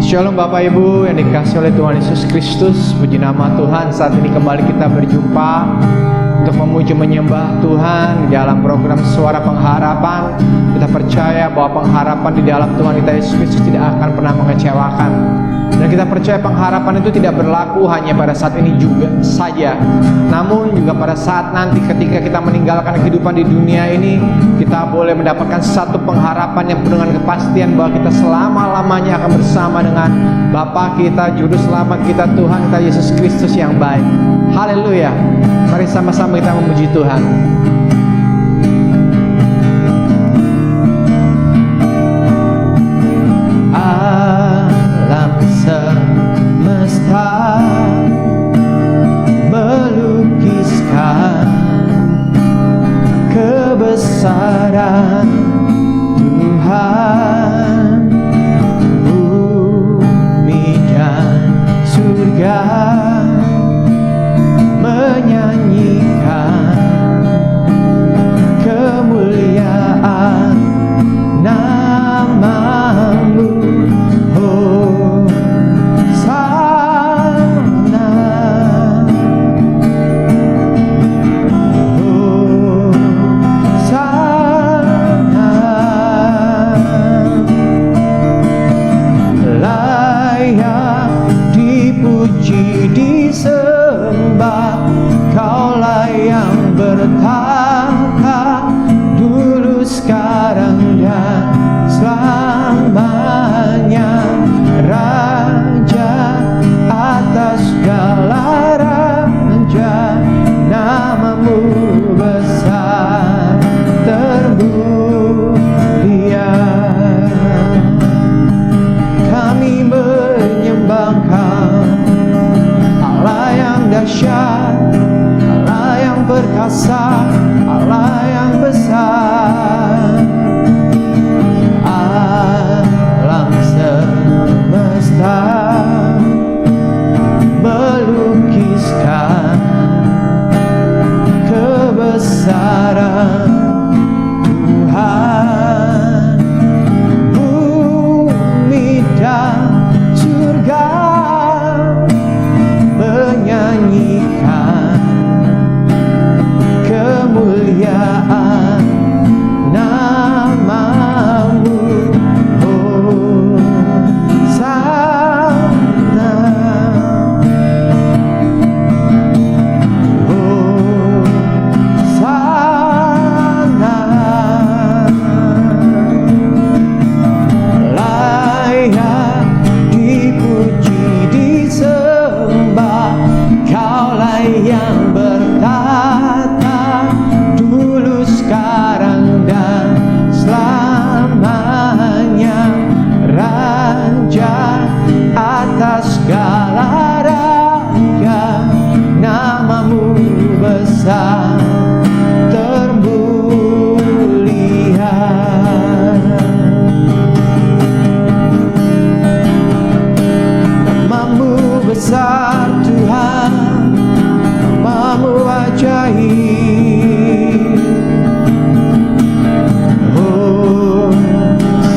Shalom Bapak Ibu yang dikasihi oleh Tuhan Yesus Kristus. Puji nama Tuhan, saat ini kembali kita berjumpa untuk memuji menyembah Tuhan di dalam program Suara Pengharapan. Kita percaya bahwa pengharapan di dalam Tuhan kita Yesus Kristus tidak akan pernah mengecewakan. Dan kita percaya pengharapan itu tidak berlaku hanya pada saat ini juga saja, namun juga pada saat nanti ketika kita meninggalkan kehidupan di dunia ini, kita boleh mendapatkan satu pengharapan yang penuh dengan kepastian bahwa kita selama-lamanya akan bersama dengan Bapa kita, Juru Selamat kita, Tuhan kita Yesus Kristus yang baik. Haleluya. Mari sama-sama kita memuji Tuhan. Alam semesta melukiskan kebesaran Tuhan. Bumi dan surga menyanyikan kemuliaan namamu. Hosana, Hosana, layak dipuji disembah. Kaulah yang bertata dulu, sekarang dan selamanya, Raja atas segala raja. Namamu besar termulia. Kami menyembah Kau, Allah yang dahsyat, Allah yang perkasa, Allah yang besar. Alam semesta melukiskan kebesaran Tuhan. Bumi dan surga menyanyikan kemuliaan namamu. Hosana, Hosana, layak dipuji disembah. Kaulah yang bertata dulu, sekarang dan selamanya, Raja atas segala raja. Namamu besar termulia. Namamu besar Tuhan, namamu ajaib.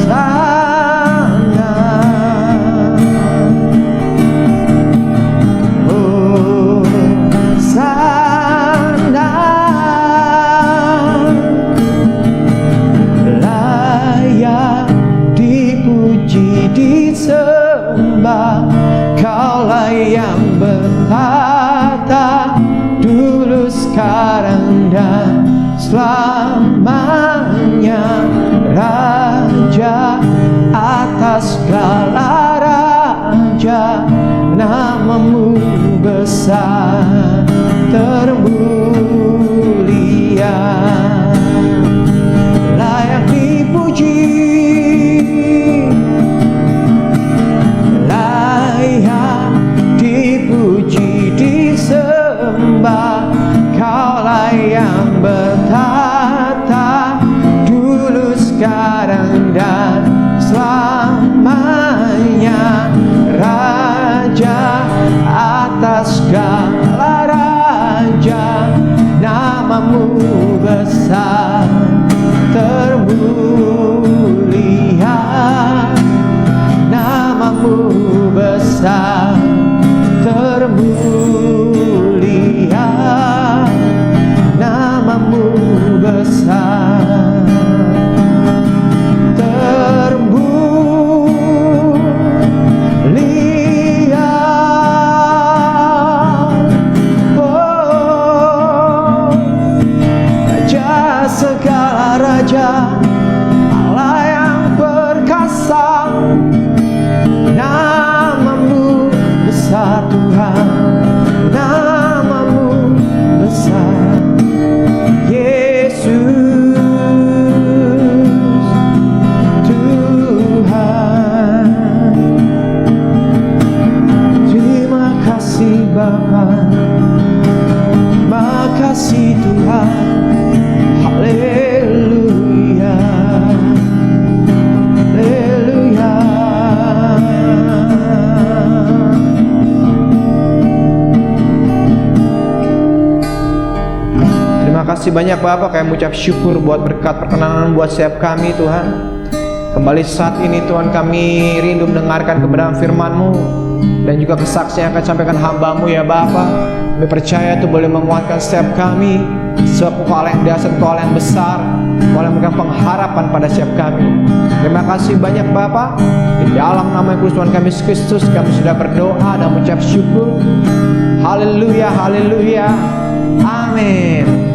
Hosana, Hosana, layak dipuji disembah. Kaulah yang bertata dulu, sekarang dan selamanya, Raja atas segala raja. Namamu besar termulia. Layak dipuji, layak dipuji disembah. Kaulah yang bertata dulu, sekarang dan selamanya, Raja atas segala raja. Namamu besar termulia. Namamu besar, termulia, namamu besar, termulia. Oh, Raja segala raja, Allah yang perkasa, namamu besar Tuhan, namamu besar Yesus Tuhan. Terima kasih Bapa, makasih Tuhan, haleluya, haleluya. Terima kasih banyak Bapak, kami mengucap syukur buat berkat perkenanan buat setiap kami Tuhan. Kembali saat ini Tuhan, kami rindu mendengarkan kebenaran firman-Mu dan juga kesaksian yang akan disampaikan hamba-Mu ya Bapak. Kami percaya itu boleh menguatkan setiap kami, sebab Engkau Allah yang dasar, Engkau Allah yang besar, Engkau Allah yang memberikan pengharapan pada setiap kami. Terima kasih banyak Bapak. Di dalam nama Yesus Tuhan kami Yesus Kristus, kami sudah berdoa dan mengucap syukur. Haleluya, haleluya, amin.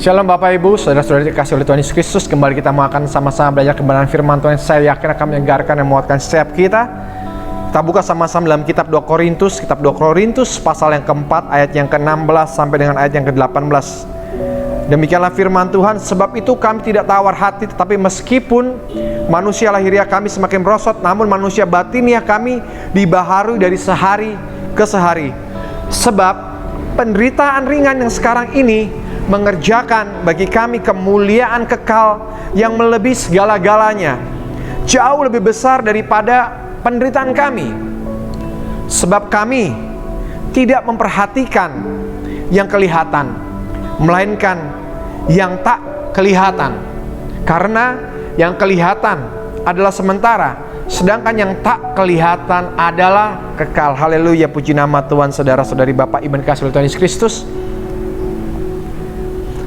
Shalom Bapak Ibu, saudara-saudari dikasih oleh Tuhan Yesus Kristus. Kembali kita mau akan sama-sama belajar kebenaran firman Tuhan. Saya yakin akan menyegarkan dan menguatkan setiap kita. Kita buka sama-sama dalam kitab 2 Korintus, kitab 2 Korintus pasal yang keempat, ayat yang ke-16 sampai dengan ayat yang ke-18. Demikianlah firman Tuhan, sebab itu kami tidak tawar hati, tetapi meskipun manusia lahiriah kami semakin merosot, namun manusia batiniah kami dibaharui dari sehari ke sehari. Sebab penderitaan ringan yang sekarang ini mengerjakan bagi kami kemuliaan kekal yang melebihi segala-galanya, jauh lebih besar daripada penderitaan kami. Sebab kami tidak memperhatikan yang kelihatan, melainkan yang tak kelihatan. Karena yang kelihatan adalah sementara, sedangkan yang tak kelihatan adalah kekal. Haleluya, puji nama Tuhan. Saudara-saudari Bapak Ibu yang dikasihi oleh Tuhan Yesus Kristus,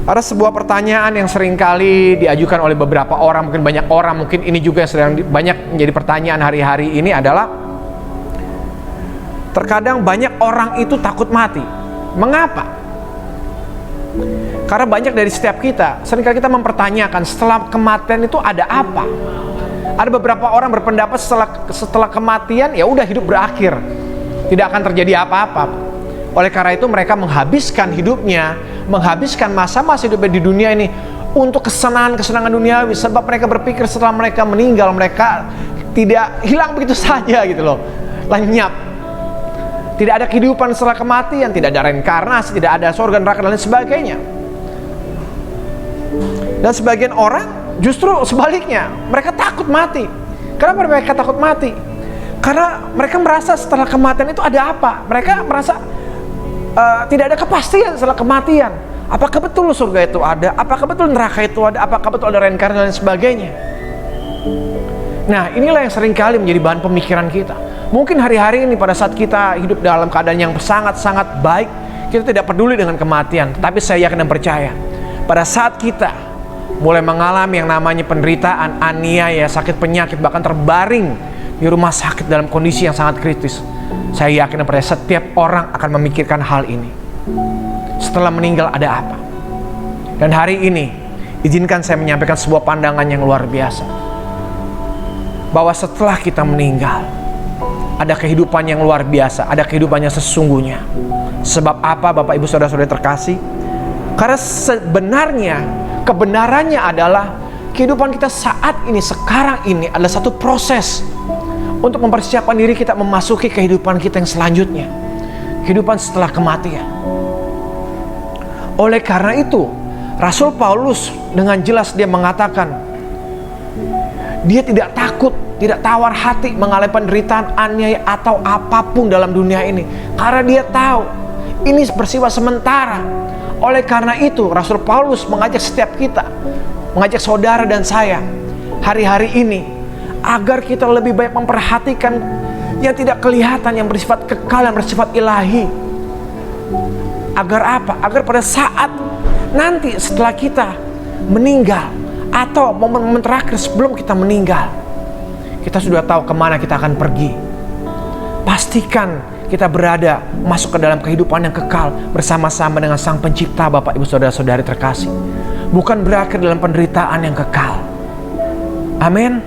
ada sebuah pertanyaan yang seringkali diajukan oleh beberapa orang, mungkin banyak orang, mungkin ini juga yang sedang banyak menjadi pertanyaan hari-hari ini adalah, terkadang banyak orang itu takut mati. Mengapa? Karena banyak dari setiap kita, seringkali kita mempertanyakan setelah kematian itu ada apa? Ada beberapa orang berpendapat setelah kematian ya udah hidup berakhir, tidak akan terjadi apa-apa. Oleh karena itu mereka menghabiskan hidupnya, menghabiskan masa-masa hidupnya di dunia ini untuk kesenangan-kesenangan duniawi. Sebab mereka berpikir setelah mereka meninggal, mereka tidak hilang begitu saja gitu loh, lenyap. Tidak ada kehidupan setelah kematian, tidak ada reinkarnasi, tidak ada surga, neraka dan lain sebagainya. Dan sebagian orang justru sebaliknya, mereka takut mati. Kenapa mereka takut mati? Karena mereka merasa setelah kematian itu ada apa? Mereka merasa tidak ada kepastian setelah kematian. Apakah betul surga itu ada? Apakah betul neraka itu ada? Apakah betul ada reinkarnasi dan sebagainya? Nah, inilah yang seringkali menjadi bahan pemikiran kita. Mungkin hari-hari ini pada saat kita hidup dalam keadaan yang sangat-sangat baik, kita tidak peduli dengan kematian. Tapi saya yakin dan percaya, pada saat kita mulai mengalami yang namanya penderitaan, aniaya, sakit penyakit, bahkan terbaring di rumah sakit dalam kondisi yang sangat kritis, saya yakin dan percaya setiap orang akan memikirkan hal ini. Setelah meninggal ada apa? Dan hari ini izinkan saya menyampaikan sebuah pandangan yang luar biasa, bahwa setelah kita meninggal ada kehidupan yang luar biasa, ada kehidupan yang sesungguhnya. Sebab apa Bapak Ibu Saudara-saudari terkasih? Karena sebenarnya kebenarannya adalah kehidupan kita saat ini, sekarang ini adalah satu proses untuk mempersiapkan diri kita memasuki kehidupan kita yang selanjutnya, kehidupan setelah kematian. Oleh karena itu, Rasul Paulus dengan jelas dia mengatakan, dia tidak takut, tidak tawar hati mengalami penderitaan, aniaya atau apapun dalam dunia ini, karena dia tahu ini bersifat sementara. Oleh karena itu, Rasul Paulus mengajak setiap kita, mengajak saudara dan saya hari-hari ini, agar kita lebih banyak memperhatikan yang tidak kelihatan, yang bersifat kekal, yang bersifat ilahi. Agar apa? Agar pada saat nanti setelah kita meninggal, atau momen-momen terakhir sebelum kita meninggal, kita sudah tahu kemana kita akan pergi. Pastikan kita berada masuk ke dalam kehidupan yang kekal bersama-sama dengan Sang Pencipta, Bapak Ibu Saudara-saudari terkasih. Bukan berakhir dalam penderitaan yang kekal. Amin.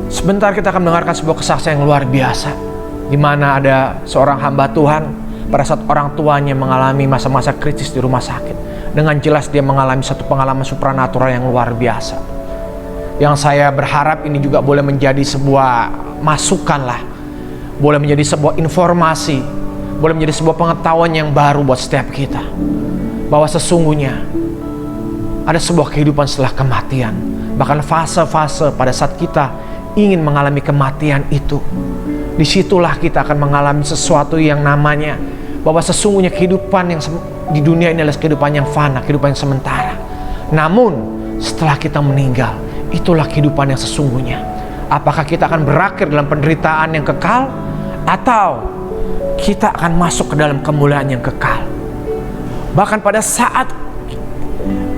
Sebentar kita akan mendengarkan sebuah kesaksian yang luar biasa, di mana ada seorang hamba Tuhan pada saat orang tuanya mengalami masa-masa kritis di rumah sakit. Dengan jelas dia mengalami satu pengalaman supranatural yang luar biasa. Yang saya berharap ini juga boleh menjadi sebuah masukan lah, boleh menjadi sebuah informasi, boleh menjadi sebuah pengetahuan yang baru buat setiap kita, bahwa sesungguhnya ada sebuah kehidupan setelah kematian. Bahkan fase-fase pada saat kita ingin mengalami kematian itu, disitulah kita akan mengalami sesuatu yang namanya bahwa sesungguhnya kehidupan yang di dunia ini adalah kehidupan yang fana, kehidupan yang sementara. Namun setelah kita meninggal, itulah kehidupan yang sesungguhnya. Apakah kita akan berakhir dalam penderitaan yang kekal, atau kita akan masuk ke dalam kemuliaan yang kekal? Bahkan pada saat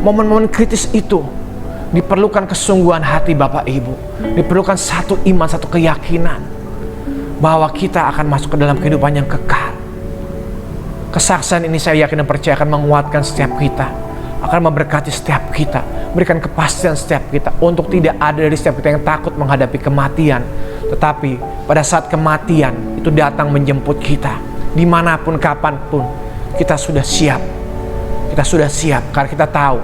momen-momen kritis itu, diperlukan kesungguhan hati Bapak Ibu, diperlukan satu iman, satu keyakinan bahwa kita akan masuk ke dalam kehidupan yang kekal. Kesaksian ini saya yakin dan percaya akan menguatkan setiap kita, akan memberkati setiap kita, berikan kepastian setiap kita untuk tidak ada dari setiap kita yang takut menghadapi kematian. Tetapi pada saat kematian itu datang menjemput kita, dimanapun kapanpun, kita sudah siap. Kita sudah siap karena kita tahu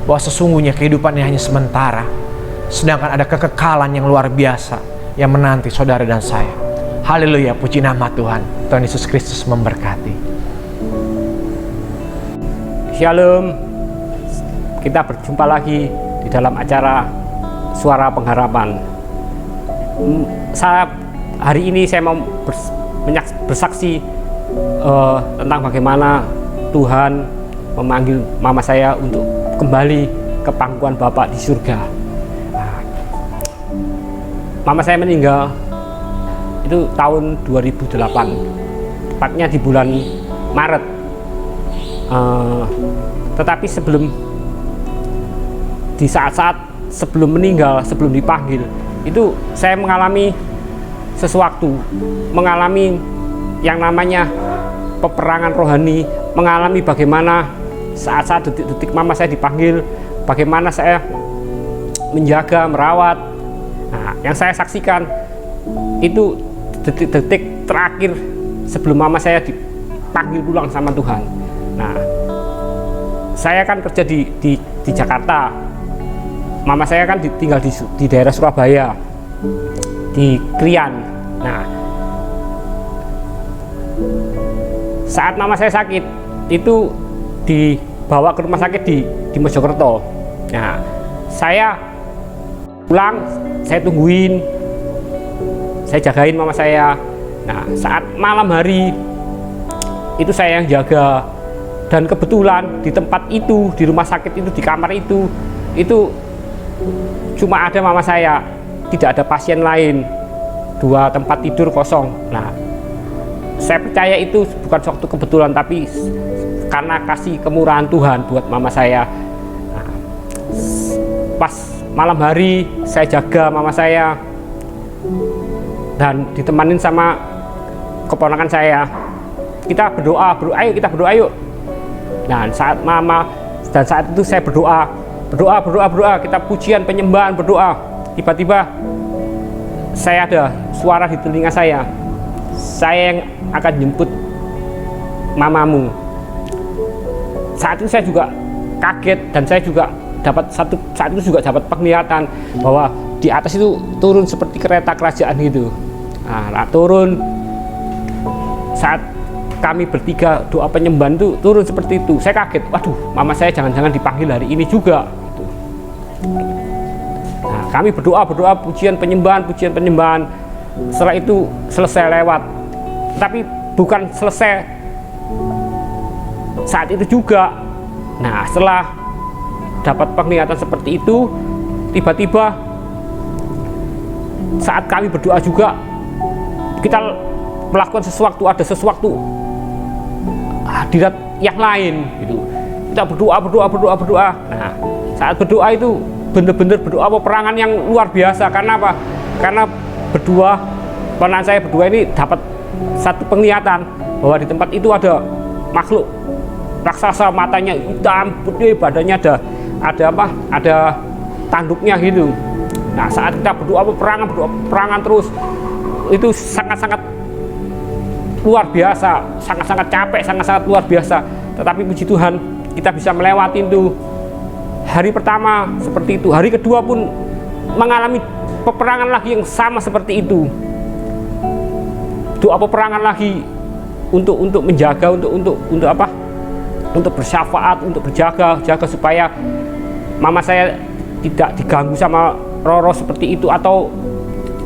bahwa sesungguhnya kehidupan ini hanya sementara, sedangkan ada kekekalan yang luar biasa yang menanti saudara dan saya. Haleluya, puji nama Tuhan. Tuhan Yesus Kristus memberkati. Shalom, kita berjumpa lagi di dalam acara Suara Pengharapan. Hari ini saya mau bersaksi tentang bagaimana Tuhan memanggil mama saya untuk kembali ke pangkuan Bapak di surga. Mama saya meninggal itu tahun 2008, tepatnya di bulan Maret. Tetapi di saat-saat sebelum meninggal, sebelum dipanggil, itu saya mengalami sesuatu, mengalami yang namanya peperangan rohani, mengalami bagaimana saat-saat detik-detik mama saya dipanggil, bagaimana saya menjaga, merawat. Nah, yang saya saksikan itu detik-detik terakhir sebelum mama saya dipanggil pulang sama Tuhan. Nah, saya kan kerja di Jakarta, mama saya kan tinggal di daerah Surabaya, di Krian. Nah, saat mama saya sakit itu dibawa ke rumah sakit di Mojokerto. Nah, saya pulang, saya tungguin, saya jagain mama saya. Nah, saat malam hari itu saya yang jaga, dan kebetulan di tempat itu, di rumah sakit itu, di kamar itu cuma ada mama saya, tidak ada pasien lain, 2 tempat tidur kosong. Nah, saya percaya itu bukan suatu kebetulan, tapi karena kasih kemurahan Tuhan buat mama saya. Nah, pas malam hari saya jaga mama saya dan ditemanin sama keponakan saya. Kita berdoa, ayo kita berdoa yuk. Nah, saat itu saya berdoa, kita pujian, penyembahan, berdoa. Tiba-tiba saya ada suara di telinga saya yang akan jemput mamamu. Saat itu saya juga kaget, dan saya juga saat itu juga dapat penglihatan bahwa di atas itu turun seperti kereta kerajaan gitu. Nah, turun saat kami bertiga doa penyembahan itu turun seperti itu. Saya kaget, waduh, mama saya jangan-jangan dipanggil hari ini juga gitu. Nah, kami berdoa pujian penyembahan. Setelah itu selesai lewat, tapi bukan selesai saat itu juga. Nah, setelah dapat penglihatan seperti itu, tiba-tiba saat kami berdoa juga kita melakukan sesuatu, ada sesuatu hadirat yang lain gitu. Kita berdoa. Nah, saat berdoa itu benar-benar berdoa peperangan yang luar biasa. Karena apa? Karena berdua, ponakan saya berdua ini dapat satu penglihatan bahwa di tempat itu ada makhluk raksasa, matanya hitam putih, badannya ada apa? Ada tanduknya gitu. Nah, saat kita berdoa peperangan terus, itu sangat-sangat luar biasa, sangat-sangat capek, sangat-sangat luar biasa. Tetapi puji Tuhan, kita bisa melewati itu. Hari pertama seperti itu, hari kedua pun mengalami peperangan lagi yang sama seperti itu. Doa peperangan lagi untuk menjaga, untuk apa? Untuk bersyafaat, untuk jaga supaya mama saya tidak diganggu sama roh-roh seperti itu, atau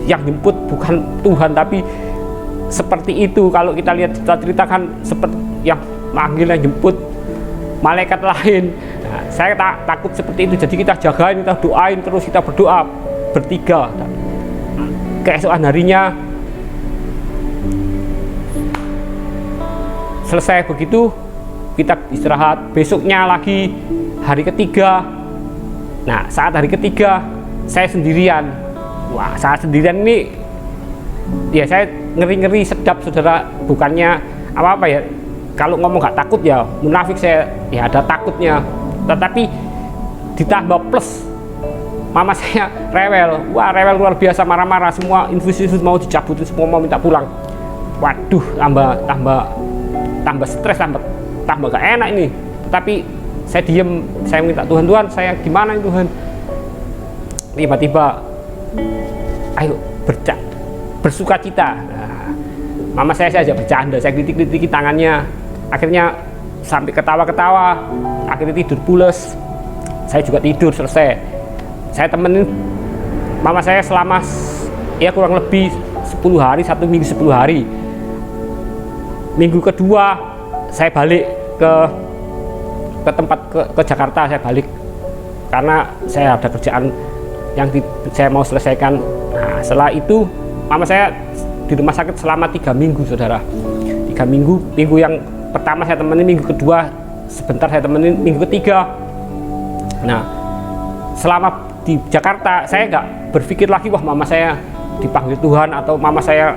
yang jemput bukan Tuhan tapi seperti itu. Kalau kita lihat cerita-ceritakan seperti yang manggil, yang jemput malaikat lain. Nah, saya takut seperti itu. Jadi kita jagain, kita doain terus, kita berdoa bertiga. Keesokan harinya selesai begitu, kita istirahat. Besoknya lagi hari ketiga. Nah, saat hari ketiga saya sendirian. Wah, saat sendirian ini ya saya ngeri-ngeri sedap, saudara. Bukannya apa-apa ya, kalau ngomong gak takut ya munafik, saya ya ada takutnya. Tetapi ditambah plus mama saya rewel. Wah, rewel luar biasa, marah-marah, semua infus-infus mau dicabutin, semua mau minta pulang. Waduh, tambah stres, tambah gak enak ini. Tetapi saya diem, saya minta Tuhan, saya gimana ini Tuhan. Tiba-tiba ayo bersuka cita. Nah, mama saya ajak bercanda, saya kritik-kritiki tangannya. Akhirnya sampai ketawa-ketawa, akhirnya tidur pules. Saya juga tidur, selesai. Saya temenin mama saya selama ya kurang lebih 10 hari, 1 minggu 10 hari. Minggu kedua saya balik ke tempat ke Jakarta, saya balik karena saya ada kerjaan yang saya mau selesaikan. Nah, setelah itu mama saya di rumah sakit selama 3 minggu, saudara. 3 minggu. Minggu yang pertama saya temenin, minggu kedua sebentar saya temenin, minggu ketiga. Nah, selama di Jakarta saya nggak berpikir lagi wah mama saya dipanggil Tuhan atau mama saya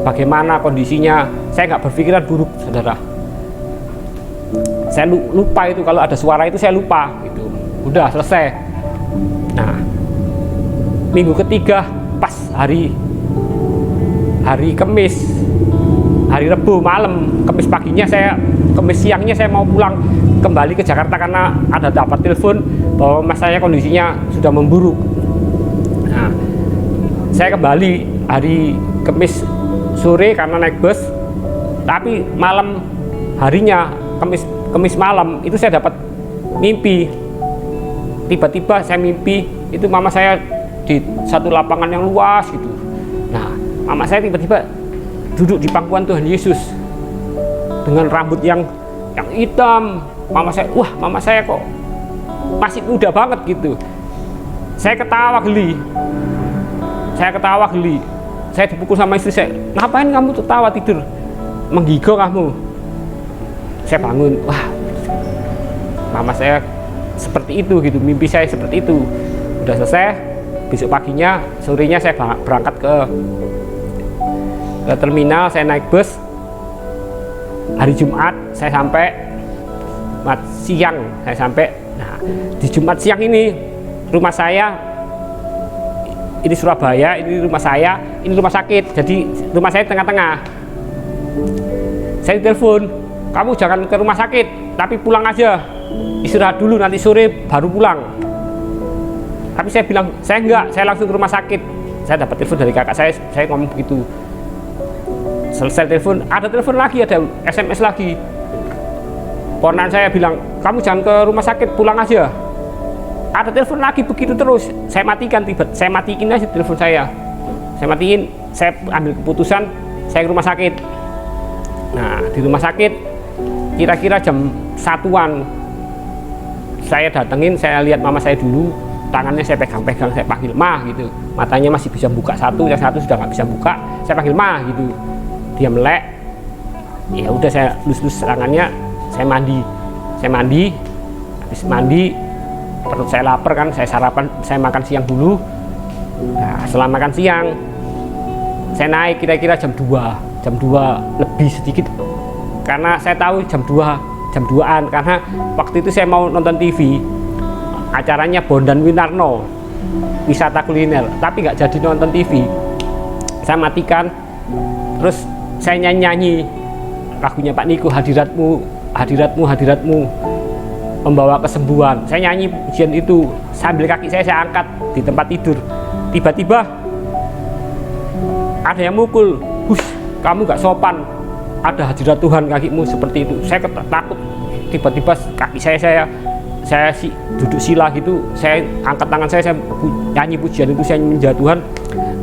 bagaimana kondisinya. Saya nggak berpikiran buruk, saudara. Saya lupa itu, kalau ada suara itu saya lupa gitu. Udah selesai. Nah, minggu ketiga pas hari Kamis, hari Rebu malam, Kamis siangnya saya mau pulang kembali ke Jakarta karena ada dapat telepon bahwa mas saya kondisinya sudah memburuk. Nah, saya kembali hari Kamis sore karena naik bus, tapi malam harinya Kamis malam itu saya dapat mimpi. Tiba-tiba saya mimpi itu mama saya di satu lapangan yang luas gitu. Nah, mama saya tiba-tiba duduk di pangkuan Tuhan Yesus dengan rambut yang hitam. Mama saya kok masih muda banget gitu. Saya ketawa geli. Saya dipukul sama istri saya. Ngapain kamu tertawa tidur? Menggigil kamu. Saya bangun. Wah, mama saya seperti itu gitu. Mimpi saya seperti itu. Udah selesai. Besok paginya, sorenya saya berangkat ke terminal. Saya naik bus. Hari Jumat saya sampai. Siang saya sampai. Nah, di Jumat siang ini rumah saya, ini Surabaya, ini rumah saya, ini rumah sakit. Jadi rumah saya tengah-tengah. Saya telepon, kamu jangan ke rumah sakit, tapi pulang aja, istirahat dulu, nanti sore baru pulang. Tapi saya bilang, saya enggak, saya langsung ke rumah sakit. Saya dapat telepon dari kakak saya ngomong begitu. Selesai telepon, ada telepon lagi, ada SMS lagi. Ponakan saya bilang, kamu jangan ke rumah sakit, pulang aja. Ada telepon lagi begitu terus. Saya matiin aja telepon saya. Saya matiin, saya ambil keputusan, saya ke rumah sakit. Nah, di rumah sakit kira-kira jam 1-an saya datengin, saya lihat mama saya dulu, tangannya saya pegang-pegang, saya panggil Ma gitu, matanya masih bisa buka satu, yang satu sudah nggak bisa buka, saya panggil Ma gitu, dia melek, ya udah saya lus-lus tangannya, saya mandi, habis mandi perut saya lapar kan, saya sarapan, saya makan siang dulu. Nah, setelah makan siang saya naik kira-kira jam 2 lebih sedikit, karena saya tahu jam 2-an, karena waktu itu saya mau nonton TV, acaranya Bondan Winarno, wisata kuliner, tapi nggak jadi nonton TV. Saya matikan, terus saya nyanyi lagunya Pak Niko, hadiratmu, hadiratmu, hadiratmu membawa kesembuhan. Saya nyanyi pujian itu sambil kaki saya angkat di tempat tidur. Tiba-tiba ada yang mukul, "Hush, kamu gak sopan, ada hadirat Tuhan kakimu," seperti itu. Saya takut, tiba-tiba kaki saya duduk sila gitu, saya angkat tangan saya nyanyi pujian itu, saya menjadi Tuhan.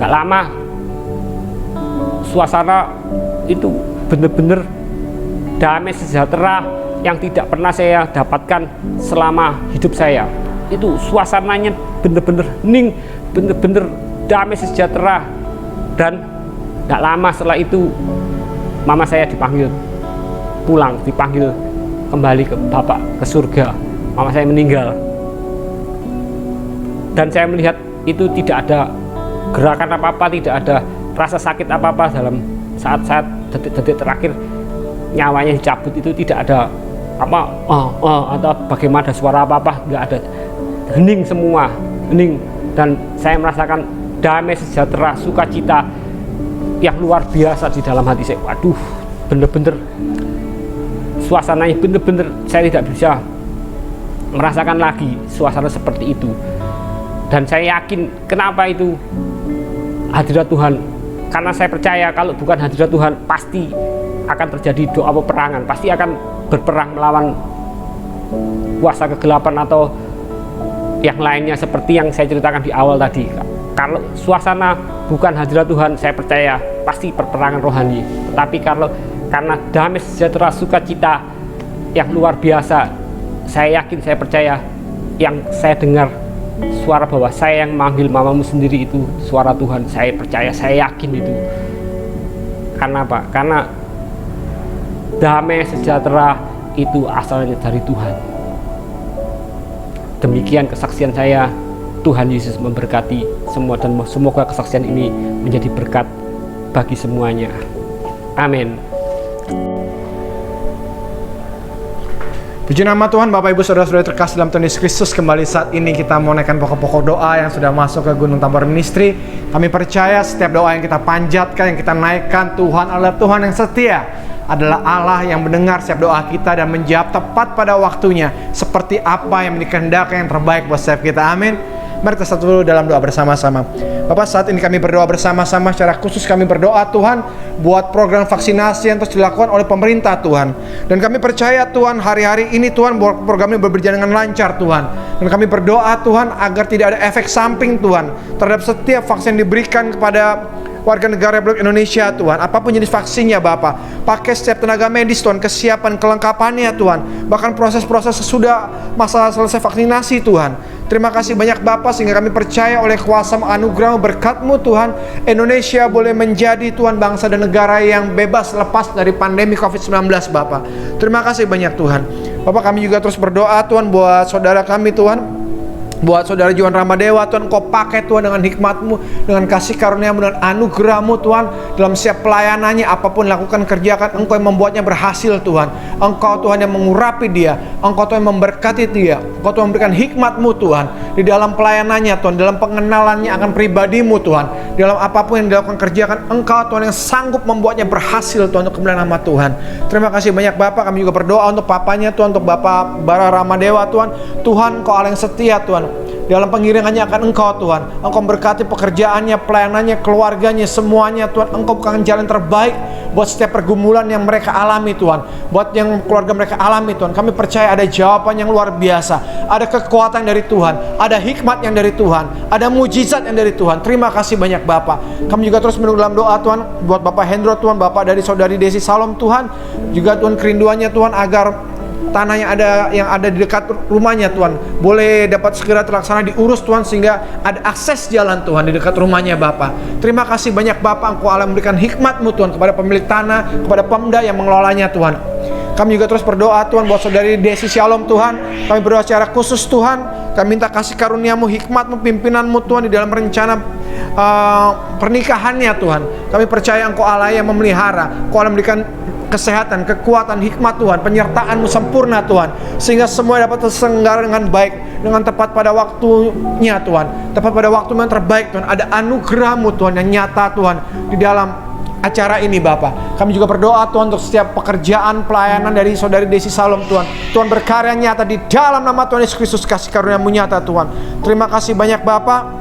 Gak lama suasana itu benar-benar damai sejahtera yang tidak pernah saya dapatkan selama hidup saya. Itu suasananya benar-benar hening, benar-benar damai sejahtera. Dan gak lama setelah itu mama saya dipanggil pulang, dipanggil kembali ke Bapak, ke surga. Mama saya meninggal, dan saya melihat itu tidak ada gerakan apa-apa, tidak ada rasa sakit apa-apa dalam saat-saat detik-detik terakhir nyawanya dicabut itu. Tidak ada apa atau bagaimana, ada suara apa-apa, nggak ada, hening semua, hening. Dan saya merasakan damai sejahtera, sukacita yang luar biasa di dalam hati saya. Waduh, bener-bener suasananya bener-bener saya tidak bisa merasakan lagi suasana seperti itu. Dan saya yakin kenapa itu hadirat Tuhan, karena saya percaya kalau bukan hadirat Tuhan pasti akan terjadi doa peperangan, pasti akan berperang melawan kuasa kegelapan atau yang lainnya seperti yang saya ceritakan di awal tadi. Kalau suasana bukan hadirat Tuhan, saya percaya pasti perperangan rohani. Tetapi karena damai sejahtera, sukacita yang luar biasa, saya yakin, saya percaya, yang saya dengar suara bahwa saya yang manggil mamamu sendiri itu suara Tuhan. Saya percaya, saya yakin itu. Karena apa? Karena damai sejahtera itu asalnya dari Tuhan. Demikian kesaksian saya. Tuhan Yesus memberkati semua, dan semoga kesaksian ini menjadi berkat bagi semuanya. Amin. Puji nama Tuhan. Bapak Ibu Saudara-saudari terkasih dalam Tuhan Yesus Kristus, kembali saat ini kita mau naikkan pokok-pokok doa yang sudah masuk ke Gunung Tabor Ministry. Kami percaya setiap doa yang kita panjatkan, yang kita naikkan, Tuhan adalah Tuhan yang setia, adalah Allah yang mendengar setiap doa kita dan menjawab tepat pada waktunya, seperti apa yang dikehendaki yang terbaik buat setiap kita. Amin. Mari kita satu dulu dalam doa bersama-sama. Bapak, saat ini kami berdoa bersama-sama. Secara khusus kami berdoa Tuhan buat program vaksinasi yang terus dilakukan oleh pemerintah Tuhan. Dan kami percaya Tuhan hari-hari ini Tuhan program ini berjalan dengan lancar Tuhan. Dan kami berdoa Tuhan agar tidak ada efek samping Tuhan terhadap setiap vaksin yang diberikan kepada warga negara Republik Indonesia Tuhan. Apapun jenis vaksinnya Bapak, pakai setiap tenaga medis Tuhan, kesiapan, kelengkapannya Tuhan, bahkan proses-proses sesudah masa selesai vaksinasi Tuhan. Terima kasih banyak Bapak, sehingga kami percaya oleh kuasa anugerah berkat-Mu Tuhan, Indonesia boleh menjadi Tuhan bangsa dan negara yang bebas lepas dari pandemi COVID-19 Bapak. Terima kasih banyak Tuhan. Bapak, kami juga terus berdoa Tuhan buat saudara kami Tuhan, buat saudara Johan Ramadewa Tuhan, Kau pakai Tuhan dengan hikmat-Mu, dengan kasih karunia-Mu, dengan anugerah-Mu Tuhan, dalam setiap pelayanannya, apapun lakukan, kerjakan, Engkau yang membuatnya berhasil Tuhan. Engkau Tuhan yang mengurapi dia, Engkau Tuhan yang memberkati dia, Engkau Tuhan memberikan hikmat-Mu Tuhan di dalam pelayanannya Tuhan, dalam pengenalannya akan pribadi-Mu Tuhan, dalam apapun yang dilakukan, kerjakan, Engkau Tuhan yang sanggup membuatnya berhasil Tuhan, untuk kemuliaan nama Tuhan. Terima kasih banyak Bapak. Kami juga berdoa untuk papanya Tuhan, untuk Bapak Bara Ramadewa Tuhan. Tuhan, Kau Allah yang setia Tuhan, dalam pengiringannya akan Engkau Tuhan. Engkau berkati pekerjaannya, pelayanannya, keluarganya, semuanya Tuhan. Engkau bukan jalan terbaik buat setiap pergumulan yang mereka alami Tuhan, buat yang keluarga mereka alami Tuhan. Kami percaya ada jawaban yang luar biasa, ada kekuatan dari Tuhan, ada hikmat yang dari Tuhan, ada mujizat yang dari Tuhan. Terima kasih banyak Bapak. Kami juga terus menunggu dalam doa Tuhan buat Bapak Hendro Tuhan, Bapak dari Saudari Desi Salom Tuhan, juga Tuhan kerinduannya Tuhan agar tanah yang ada di dekat rumahnya Tuhan boleh dapat segera terlaksana, diurus Tuhan, sehingga ada akses jalan Tuhan di dekat rumahnya Bapa. Terima kasih banyak Bapa, Engkau Allah memberikan hikmat-Mu Tuhan kepada pemilik tanah, kepada Pemda yang mengelolanya Tuhan. Kami juga terus berdoa Tuhan buat saudari Desi Shalom Tuhan. Kami berdoa secara khusus Tuhan, kami minta kasih karunia-Mu, hikmat-Mu, pimpinan-Mu Tuhan di dalam rencana pernikahannya Tuhan. Kami percaya Engkau Allah yang memelihara, Engkau Allah memberikan kesehatan, kekuatan, hikmat Tuhan, penyertaan-Mu sempurna Tuhan, sehingga semua dapat terselenggara dengan baik, dengan tepat pada waktunya Tuhan, tepat pada waktu yang terbaik Tuhan. Ada anugerah-Mu Tuhan yang nyata Tuhan di dalam acara ini Bapa. Kami juga berdoa Tuhan untuk setiap pekerjaan pelayanan dari saudari Desi Shalom Tuhan. Tuhan berkarya nyata di dalam nama Tuhan Yesus Kristus, kasih karunia-Mu nyata Tuhan. Terima kasih banyak Bapa.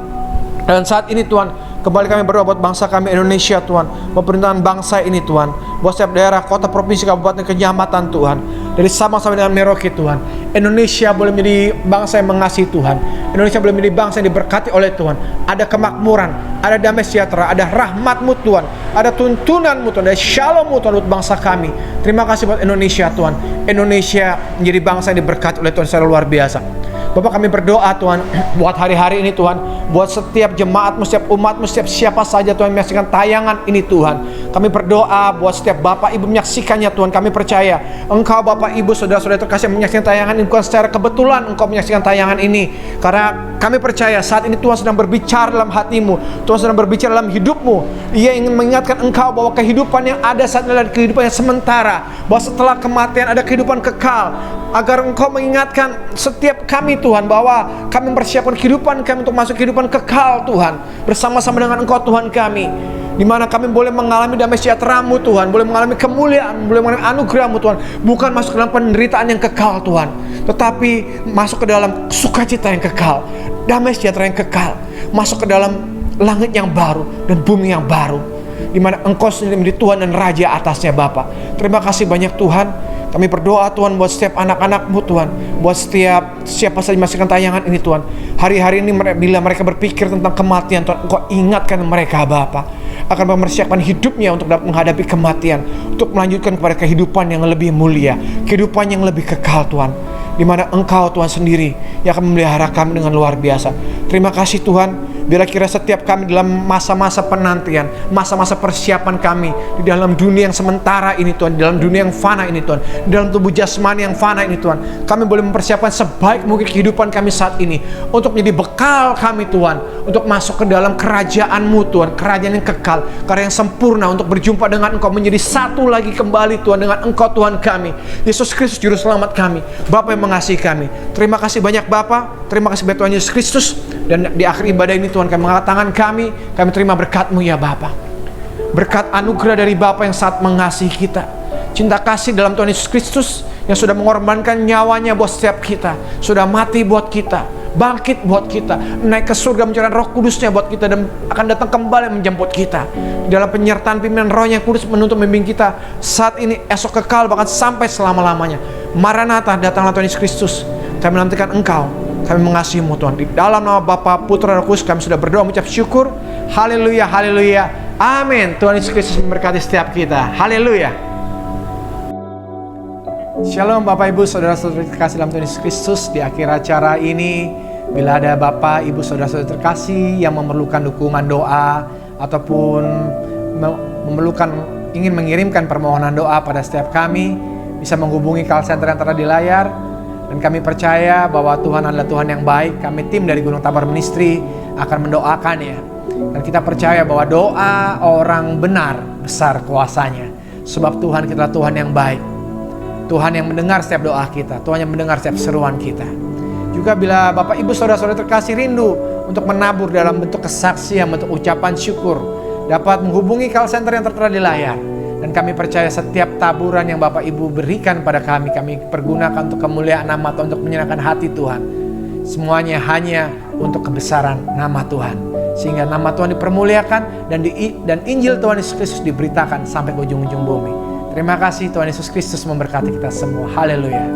Dan saat ini Tuhan, kembali kami berdoa buat bangsa kami Indonesia Tuhan, pemerintahan bangsa ini Tuhan, buat setiap daerah, kota, provinsi, kabupaten, kecamatan Tuhan, dari Sabang sampai dengan Merauke Tuhan. Indonesia boleh menjadi bangsa yang mengasihi Tuhan. Indonesia boleh menjadi bangsa yang diberkati oleh Tuhan. Ada kemakmuran, ada damai sejahtera, ada rahmat-Mu Tuhan, ada tuntunan-Mu Tuhan, ada shalom-Mu Tuhan buat bangsa kami. Terima kasih buat Indonesia Tuhan. Indonesia menjadi bangsa yang diberkati oleh Tuhan secara luar biasa. Bapak, kami berdoa Tuhan buat hari-hari ini Tuhan, buat setiap jemaat-Mu, setiap umat-Mu, setiap siapa saja Tuhan menyaksikan tayangan ini Tuhan. Kami berdoa buat setiap Bapak Ibu menyaksikannya Tuhan. Kami percaya Engkau Bapak Ibu, saudara-saudara terkasih yang menyaksikan tayangan ini bukan secara kebetulan Engkau menyaksikan tayangan ini, karena kami percaya saat ini Tuhan sedang berbicara dalam hatimu, Tuhan sedang berbicara dalam hidupmu. Ia ingin mengingatkan engkau bahwa kehidupan yang ada saat ini adalah kehidupan yang sementara, bahwa setelah kematian ada kehidupan kekal. Agar engkau mengingatkan setiap kami Tuhan, bahwa kami mempersiapkan kehidupan kami untuk masuk kehidupan kekal Tuhan, bersama-sama dengan Engkau Tuhan kami, di mana kami boleh mengalami damai sejahtera-Mu Tuhan, boleh mengalami kemuliaan, boleh mengalami anugerah-Mu Tuhan, bukan masuk ke dalam penderitaan yang kekal Tuhan, tetapi masuk ke dalam sukacita yang kekal, damai sejahtera yang kekal, masuk ke dalam langit yang baru dan bumi yang baru, di mana Engkau sendiri menjadi Tuhan dan Raja atasnya Bapa. Terima kasih banyak Tuhan. Kami berdoa Tuhan buat setiap anak-anak-Mu Tuhan, buat setiap siapa saja menyaksikan tayangan ini Tuhan. Hari-hari ini bila mereka berpikir tentang kematian Tuhan, Engkau ingatkan mereka Bapa, akan mempersiapkan hidupnya untuk dapat menghadapi kematian, untuk melanjutkan kepada kehidupan yang lebih mulia, kehidupan yang lebih kekal Tuhan, di mana Engkau Tuhan sendiri yang akan memelihara kami dengan luar biasa. Terima kasih Tuhan. Bila kira setiap kami dalam masa-masa penantian, masa-masa persiapan kami di dalam dunia yang sementara ini Tuhan, di dalam dunia yang fana ini Tuhan, di dalam tubuh jasmani yang fana ini Tuhan, kami boleh mempersiapkan sebaik mungkin kehidupan kami saat ini untuk menjadi bekal kami Tuhan, untuk masuk ke dalam kerajaan-Mu Tuhan, kerajaan yang kekal, karya yang sempurna, untuk berjumpa dengan Engkau, menjadi satu lagi kembali Tuhan dengan Engkau Tuhan kami, Yesus Kristus Juru Selamat kami, Bapa yang mengasihi kami. Terima kasih banyak Bapa, terima kasih banyak Tuhan Yesus Kristus. Dan di akhir ibadah ini Tuhan, kami mengangkat tangan kami terima berkat-Mu ya Bapa, berkat anugerah dari Bapa yang sangat mengasihi kita, cinta kasih dalam Tuhan Yesus Kristus yang sudah mengorbankan nyawanya buat setiap kita, sudah mati buat kita, bangkit buat kita, naik ke surga mencurahkan Roh Kudusnya buat kita, dan akan datang kembali menjemput kita dalam penyertaan pimpinan Roh-Nya yang kudus menuntun membimbing kita saat ini, esok kekal, bahkan sampai selama-lamanya. Maranatha, datanglah Tuhan Yesus Kristus. Kami menantikan Engkau, kami mengasihi-Mu Tuhan. Di dalam nama Bapa, Putra, dan Roh Kudus kami sudah berdoa mengucap syukur. Haleluya, haleluya, amin. Tuhan Yesus Kristus memberkati setiap kita. Haleluya. Shalom Bapak Ibu Saudara-saudara terkasih dalam Tuhan Yesus Kristus. Di akhir acara ini, bila ada Bapak Ibu Saudara-saudara terkasih yang memerlukan dukungan doa ataupun ingin mengirimkan permohonan doa pada setiap kami, bisa menghubungi call center yang tertera di layar. Dan kami percaya bahwa Tuhan adalah Tuhan yang baik. Kami tim dari Gunung Tabar Ministry akan mendoakannya. Dan kita percaya bahwa doa orang benar besar kuasanya. Sebab Tuhan kita adalah Tuhan yang baik, Tuhan yang mendengar setiap doa kita, Tuhan yang mendengar setiap seruan kita. Juga bila Bapak Ibu Saudara-saudara terkasih rindu untuk menabur dalam bentuk kesaksian, bentuk ucapan syukur, dapat menghubungi call center yang tertera di layar. Dan kami percaya setiap taburan yang Bapak Ibu berikan pada kami pergunakan untuk kemuliaan nama Tuhan, untuk menyenangkan hati Tuhan. Semuanya hanya untuk kebesaran nama Tuhan, sehingga nama Tuhan dipermuliakan dan Injil Tuhan Yesus Kristus diberitakan sampai ke ujung-ujung bumi. Terima kasih, Tuhan Yesus Kristus memberkati kita semua. Haleluya.